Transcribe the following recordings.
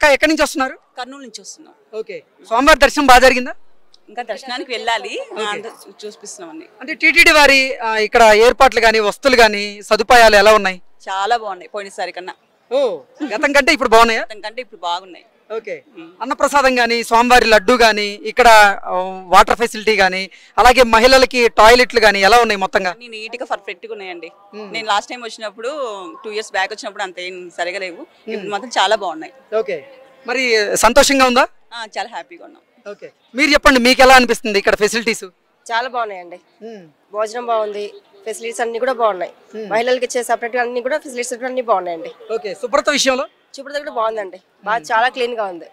అక్క ఎక్కడి నుంచి వస్తున్నారు? కర్నూలు నుంచి వస్తున్నాం. ఓకే, స్వామివారి దర్శనం బాగా జరిగిందా? ఇంకా దర్శనానికి వెళ్ళాలి, చూపిస్తున్నామండి. అంటే టీటీడీ వారి ఇక్కడ ఏర్పాట్లు కానీ వస్తువులు కానీ సదుపాయాలు ఎలా ఉన్నాయి? చాలా బాగున్నాయి పోయినసారి కన్నా. ఓ, గతం కంటే ఇప్పుడు బాగున్నాయా? గతం కంటే ఇప్పుడు బాగున్నాయి. ఓకే, అన్నప్రసాదం కానీ స్వామివారి లడ్డు కానీ ఇక్కడ వాటర్ ఫెసిలిటీ కానీ అలాగే మహిళలకి టాయిలెట్లు కానీ ఎలా ఉన్నాయి మొత్తంగా? నీట్ గా పర్ఫెక్ట్ గా ఉన్నాయండి. నేను లాస్ట్ టైం వచ్చినప్పుడు 2 years బ్యాక్ వచ్చినప్పుడు అంత ఏం సరిగా లేవు, ఇప్పుడు మాత్రం చాలా బాగున్నాయి. ఓకే, మరి సంతోషంగా ఉందా? చాలా హ్యాపీగా ఉన్నాం. ఓకే, మీరు చెప్పండి, మీకు ఎలా అనిపిస్తుంది ఇక్కడ ఫెసిలిటీస్? చాలా బాగున్నాయండి. భోజనం బాగుంది, ఫెసిలిటీస్ అన్ని కూడా బాగున్నాయి. మహిళలకు ఇచ్చే సపరేట్ గా అన్ని కూడా ఫెసిలిటీస్ అన్ని బాగున్నాయండి. ఓకే, శుభ్రత విషయంలో? శుభ్రత కూడా బాగుందండి, బాగా చాలా క్లీన్ గా ఉంది,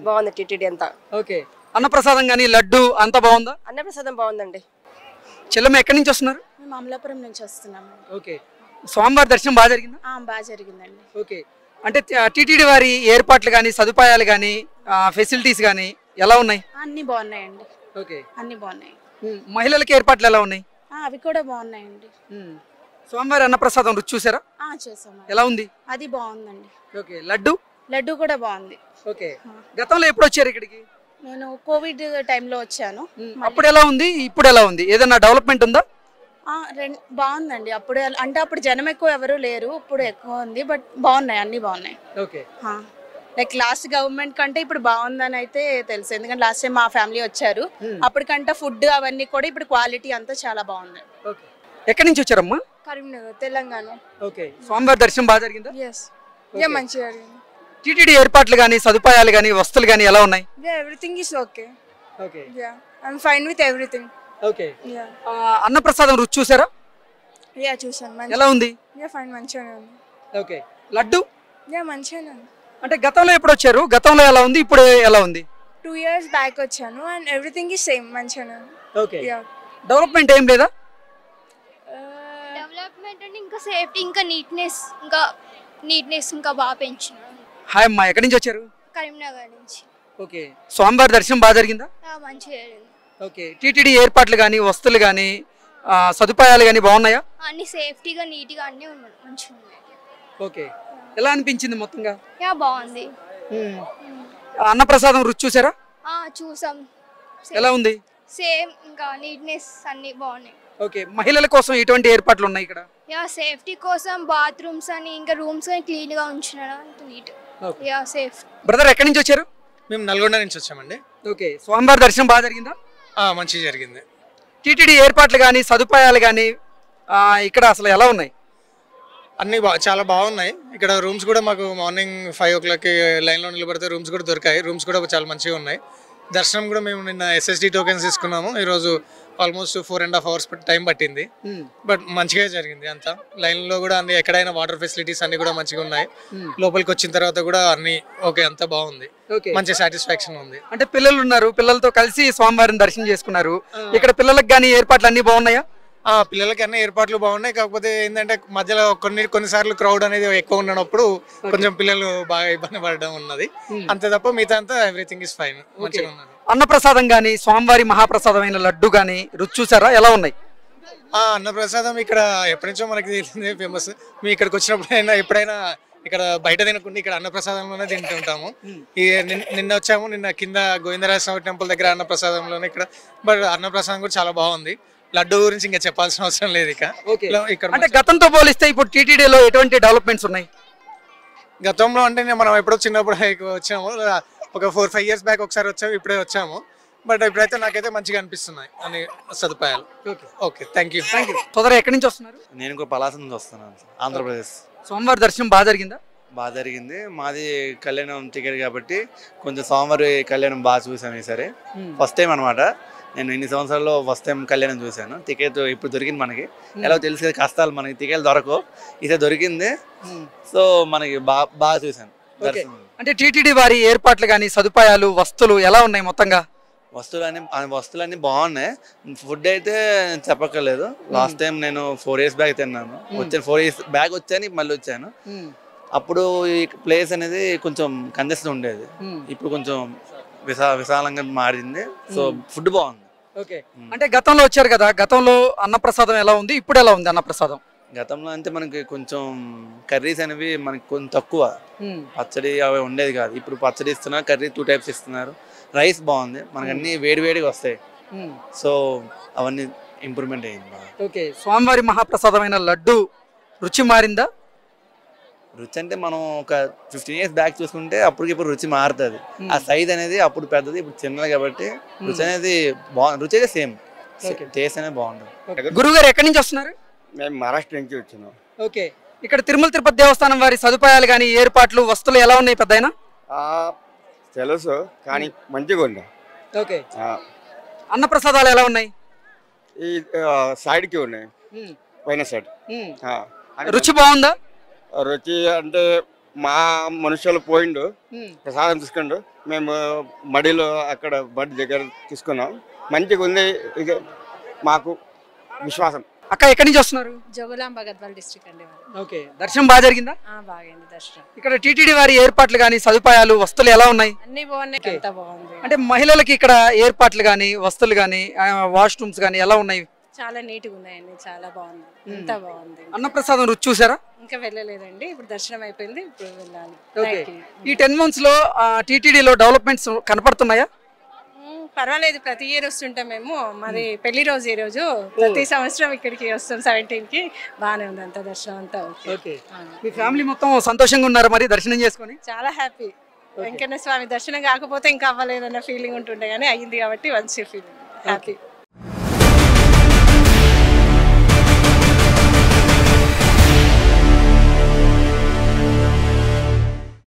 బాగుంది టీటీడీ అంతా. ఓకే, అన్నప్రసాదం కానీ లడ్డు అంతా బాగుందా? అన్నప్రసాదం బాగుందండి. చెల్లెమ్మ ఎక్కడి నుంచి వస్తున్నారు? మేము అమలాపురం నుంచి వస్తున్నాము. ఓకే, స్వామివారి దర్శనం బాగా జరిగిందా? బాగా జరిగిందండి. ఓకే, అంటే టీటీడీ వారి ఏర్పాట్లు కానీ సదుపాయాలు కానీ ఫెసిలిటీస్ కానీ ఎలా ఉన్నాయి? అన్ని బాగున్నాయండి. ఓకే, అన్ని బాగున్నాయి. మహిళలకి ఏర్పాట్లు ఎలా ఉన్నాయి? అవి కూడా బాగున్నాయండి. స్వామివారి అన్నప్రసాదం రుచి చూసారా? చేసాము. ఎలా ఉంది? అది బాగుందండి. ఓకే, లడ్డు? లడ్డు కూడా బాగుంది. ఓకే, గతంలో ఎప్పుడు వచ్చారు ఇక్కడికి? నేను కోవిడ్ టైంలో వచ్చాను. అప్పుడు ఎలా ఉంది, ఇప్పుడు ఎలా ఉంది? ఏదైనా డెవలప్మెంట్ ఉందా? బాగుందండి. అప్పుడు అంటే అప్పుడు జనం ఎక్కువ ఎవరు లేరు, ఇప్పుడు ఎక్కువ ఉంది, బట్ బాగున్నాయి, అన్ని బాగున్నాయి. ఓకే, లైక్ లాస్ట్ గవర్నమెంట్ కంటే ఇప్పుడు బాగుందని అయితే తెలుసు, ఎందుకంటే లాస్ట్ టైం మా ఫ్యామిలీ వచ్చారు, అప్పటికంటే ఫుడ్ అవన్నీ కూడా ఇప్పుడు క్వాలిటీ అంతా చాలా బాగుంది. ఓకే, ఎక్కడి నుంచి వచ్చారమ్మా? కరీంనగర్, తెలంగాణ. ఓకే, స్వామివారి దర్శనం బాగా జరిగిందా? మంచిగా జరిగింది. టీటీడీ ఏర్పాట్లు కానీ సదుపాయాలు కానీ వస్తువులు కానీ ఎలా ఉన్నాయి? Everything is okay. Okay, I'm fine with everything. Okay, అన్నప్రసాదం రుచి చూసారా? చూసాను. ఎలా ఉంది? ఫైన్, మంచిగానే ఉంది. ఓకే, లడ్డు? మంచిగానే ఉంది. అంటే గతంలో ఎప్పుడు వచ్చారు? గతంలో ఎలా ఉంది, ఇప్పుడు ఎలా ఉంది? 2 years బ్యాక్ వచ్చాను అండ్ ఎవ్రీథింగ్ ఇస్ సేమ్, మంచిగానే ఉంది. ఓకే, డెవలప్మెంట్ ఏం లేదా? డెవలప్మెంట్ అంటే ఇంకా సేఫ్టీ, ఇంకా నీట్నెస్ ఇంకా బాగా పెంచినారు. హాయ్ అమ్మా, ఎక్కడి నుంచి వచ్చారు? కరీంనగర్ నుంచి. ఓకే, స్వామివారి దర్శనం బాగా జరిగిందా? మంచిగా జరిగింది. ఓకే, టీటీడీ ఏర్పాట్లు కానీ వస్తువులు కానీ సదుపాయాలు కానీ బాగున్నాయా? అన్ని సేఫ్టీగా నీట్గా అన్ని మంచిగా ఉన్నాయి. ఓకే, ఎలా అనిపించింది మొత్తంగా? బాగుంది. అన్నప్రసాదం రుచి చూసారా? చూసాం. ఎలా ఉంది? సేమ్, ఇంకా నీట్నెస్ అన్ని బాగున్నాయి. ఓకే, మహిళల కోసం ఎటువంటి ఏర్పాట్లు ఉన్నాయి ఇక్కడ? సేఫ్టీ కోసం బాత్రూమ్స్ అని ఇంకా రూమ్స్ అని క్లీన్ గా ఉంచినారు, నీట్. సేఫ్. బ్రదర్ ఎక్కడి నుంచి వచ్చారు? మేము నల్గొండ నుంచి వచ్చామండి. ఓకే, స్వామివారి దర్శనం బాగా జరిగిందా? మంచిగా జరిగింది. టీటీడీ ఏర్పాట్లు కానీ సదుపాయాలు కానీ ఇక్కడ అసలు ఎలా ఉన్నాయి? అన్నీ చాలా బాగున్నాయి. ఇక్కడ రూమ్స్ కూడా మాకు మార్నింగ్ 5 o'clock లైన్లో నిలబడితే రూమ్స్ కూడా దొరికాయి. రూమ్స్ కూడా చాలా మంచిగా ఉన్నాయి. దర్శనం కూడా మేము నిన్న SSD టోకెన్స్ తీసుకున్నాము. ఈరోజు ఆల్మోస్ట్ 4.5 hours టైం పట్టింది, బట్ మంచిగా జరిగింది అంతా. లైన్లో కూడా అన్ని ఎక్కడైనా వాటర్ ఫెసిలిటీస్ అన్ని కూడా మంచిగా ఉన్నాయి. లోపలికి వచ్చిన తర్వాత కూడా అన్ని ఓకే, అంతా బాగుంది, మంచి సాటిస్ఫాక్షన్ ఉంది. అంటే పిల్లలు ఉన్నారు, పిల్లలతో కలిసి స్వామివారిని దర్శనం చేసుకున్నారు. ఇక్కడ పిల్లలకు కానీ ఏర్పాట్లు అన్ని బాగున్నాయా? పిల్లలకి అన్ని ఏర్పాట్లు బాగున్నాయి. కాకపోతే ఏంటంటే మధ్యలో కొన్నిసార్లు క్రౌడ్ అనేది ఎక్కువ ఉన్నప్పుడు కొంచెం పిల్లలు బాగా ఇబ్బంది పడడం ఉన్నది, అంతే తప్ప మిగతా అంతా ఎవ్రీథింగ్ ఇస్ ఫైన్, మంచిగా ఉన్నారు. అన్నప్రసాదం కానీ స్వామివారి మహాప్రసాదమైన లడ్డు కానీ రుచి చూసారా? ఎలా ఉన్నాయి? అన్నప్రసాదం ఇక్కడ ఎప్పటి నుంచో మనకి తెలిసిందే, ఫేమస్. మేము ఇక్కడికి వచ్చినప్పుడైనా ఎప్పుడైనా ఇక్కడ బయట తినకుండా ఇక్కడ అన్నప్రసాదంలోనే తింటుంటాము. నిన్న వచ్చాము, నిన్న కింద గోవిందరాజ స్వామి టెంపుల్ దగ్గర అన్నప్రసాదంలోనే ఇక్కడ. బట్ అన్నప్రసాదం కూడా చాలా బాగుంది. లడ్డు గురించి ఇంకా చెప్పాల్సిన అవసరం లేదు. ఇక్కడ అంటే గతంతో పోలిస్తే ఇప్పుడు టీటీడీలో ఎటువంటి డెవలప్మెంట్స్ ఉన్నాయి? గతంలో అంటే మనం ఎప్పుడో చిన్నప్పుడు వచ్చాము, ఒక 4-5 years బ్యాక్ ఒకసారి వచ్చాము, ఇప్పుడే వచ్చాము. బట్ ఇప్పుడైతే నాకైతే మంచిగా అనిపిస్తున్నాయి అన్ని సదుపాయాలు. Okay, thank you. సోదరు ఎక్కడి నుంచి వస్తున్నారు? నేను కూడా పలాస నుంచి వస్తున్నాను, ఆంధ్రప్రదేశ్. స్వామివారి దర్శనం బాగా జరిగిందా? బాగా జరిగింది. మాది కళ్యాణం టికెట్ కాబట్టి కొంచెం స్వామివారి కళ్యాణం బాగా చూసాను ఈసారి. ఫస్ట్ టైం అనమాట. నేను ఇన్ని సంవత్సరాల్లో ఫస్ట్ టైం కళ్యాణం చూశాను. టికెట్ ఇప్పుడు దొరికింది మనకి. ఎలా తెలిసేది కష్టాలు, మనకి టికెట్ దొరకవు, ఈసారి దొరికింది. సో మనకి బాగా చూశాను దర్శనం. అంటే టీటీడీ వారి ఏర్పాట్లు కానీ సదుపాయాలు వస్తువులు ఎలా ఉన్నాయి మొత్తంగా? వస్తువులన్నీ బాగున్నాయి. ఫుడ్ అయితే చెప్పక్కర్లేదు. లాస్ట్ టైం నేను 4 years బ్యాక్ తిన్నాను. వచ్చాను 4 years బ్యాక్ వచ్చాను, మళ్ళీ వచ్చాను. అప్పుడు ఈ ప్లేస్ అనేది కొంచెం కంజెస్టెడ్ ఉండేది, ఇప్పుడు కొంచెం విశాలంగా మారింది. సో ఫుడ్ బాగుంది. ఓకే, అంటే గతంలో వచ్చారు కదా, గతంలో అన్నప్రసాదం ఎలా ఉంది, ఇప్పుడు ఎలా ఉంది అన్నప్రసాదం? గతంలో అంటే మనకి కొంచెం కర్రీస్ అనేవి మనకి కొంచెం తక్కువ, పచ్చడి అవి ఉండేది కాదు. ఇప్పుడు పచ్చడి ఇస్తున్నారు, కర్రీ 2 టైప్స్ ఇస్తున్నారు. రైస్ బాగుంది, మనకు అన్ని వేడివేడిగా వస్తాయి. సో అవన్నీ ఇంప్రూవ్మెంట్ అయ్యింది బాగా. ఓకే, స్వామివారి మహాప్రసాదమైన లడ్డు రుచి మారిందా? రుచి అంటే మనం ఒక 15 years బ్యాక్ చూసుకుంటే అప్పటికి ఇప్పుడు రుచి మారుతుంది. ఆ సైజ్ అనేది అప్పుడు పెద్దది, ఇప్పుడు చిన్నది కాబట్టి రుచి అనేది రుచి అయితే సేమ్, టేస్ట్ అనేది బాగుంటుంది. గురుగారు ఎక్కడి నుంచి వస్తున్నారు? మేము మహారాష్ట్ర నుంచి వచ్చినాం. ఓకే, ఇక్కడ తిరుమల తిరుపతి దేవస్థానం వారి సదుపాయాలు కానీ ఏర్పాట్లు వస్తువులు ఎలా ఉన్నాయి పెద్దయినా? తెలుసు కానీ మంచిగా ఉంది. ఓకే, అన్నప్రసాదాలు ఎలా ఉన్నాయి? ఈ సైడ్కి ఉన్నాయి, పైన సైడ్. రుచి బాగుందా? రుచి అంటే మా మనుషులు పోయిండు, ప్రసాదం తీసుకుండు, మేము మడిలో అక్కడ బడి దగ్గర తీసుకున్నాం. మంచిగా ఉంది, ఇక మాకు విశ్వాసం. అక్క ఎక్కడి నుంచి వస్తున్నారు? జోగులాంబ గద్వాల్ డిస్ట్రిక్ట్ అండి. ఓకే, దర్శనం బాగా జరిగిందా? బాగైంది దర్శనం. ఇక్కడ టీటీడీ వారి ఏర్పాట్లు కానీ సదుపాయాలు వస్తువులు ఎలా ఉన్నాయి? అన్ని బాగున్నాయి, అంతా బాగుంది. అంటే మహిళలకి ఇక్కడ ఏర్పాట్లు కానీ వస్తువులు కానీ వాష్రూమ్స్ కానీ ఎలా ఉన్నాయి? చాలా నీట్గా ఉన్నాయండి, చాలా బాగుంది, అంతా బాగుంది. అన్నప్రసాదం రుచి చూసారా? ఇంకా వెళ్ళలేదండి, ఇప్పుడు దర్శనం అయిపోయింది, ఇప్పుడు వెళ్ళాలి. ఓకే, ఈ 10 months లో టీటీడీలో డెవలప్మెంట్స్ కనపడుతున్నాయా? పర్వాలేదు, ప్రతి ఇయర్ వస్తుంటాం మేము. మరి పెళ్లి రోజు ఈ రోజు, ప్రతి సంవత్సరం ఇక్కడికి వస్తాం 17కి. బాగానే ఉంది అంత దర్శనం అంతా. ఓకే, మీ ఫ్యామిలీ మొత్తం సంతోషంగా ఉన్నారు మరి దర్శనం చేసుకొని? చాలా హ్యాపీ. వెంకన్న స్వామి దర్శనం కాకపోతే ఇంకా అవ్వలేదన్న ఫీలింగ్ ఉంటుండే, కానీ అయ్యింది కాబట్టి మంచి ఫీలింగ్, హ్యాపీ.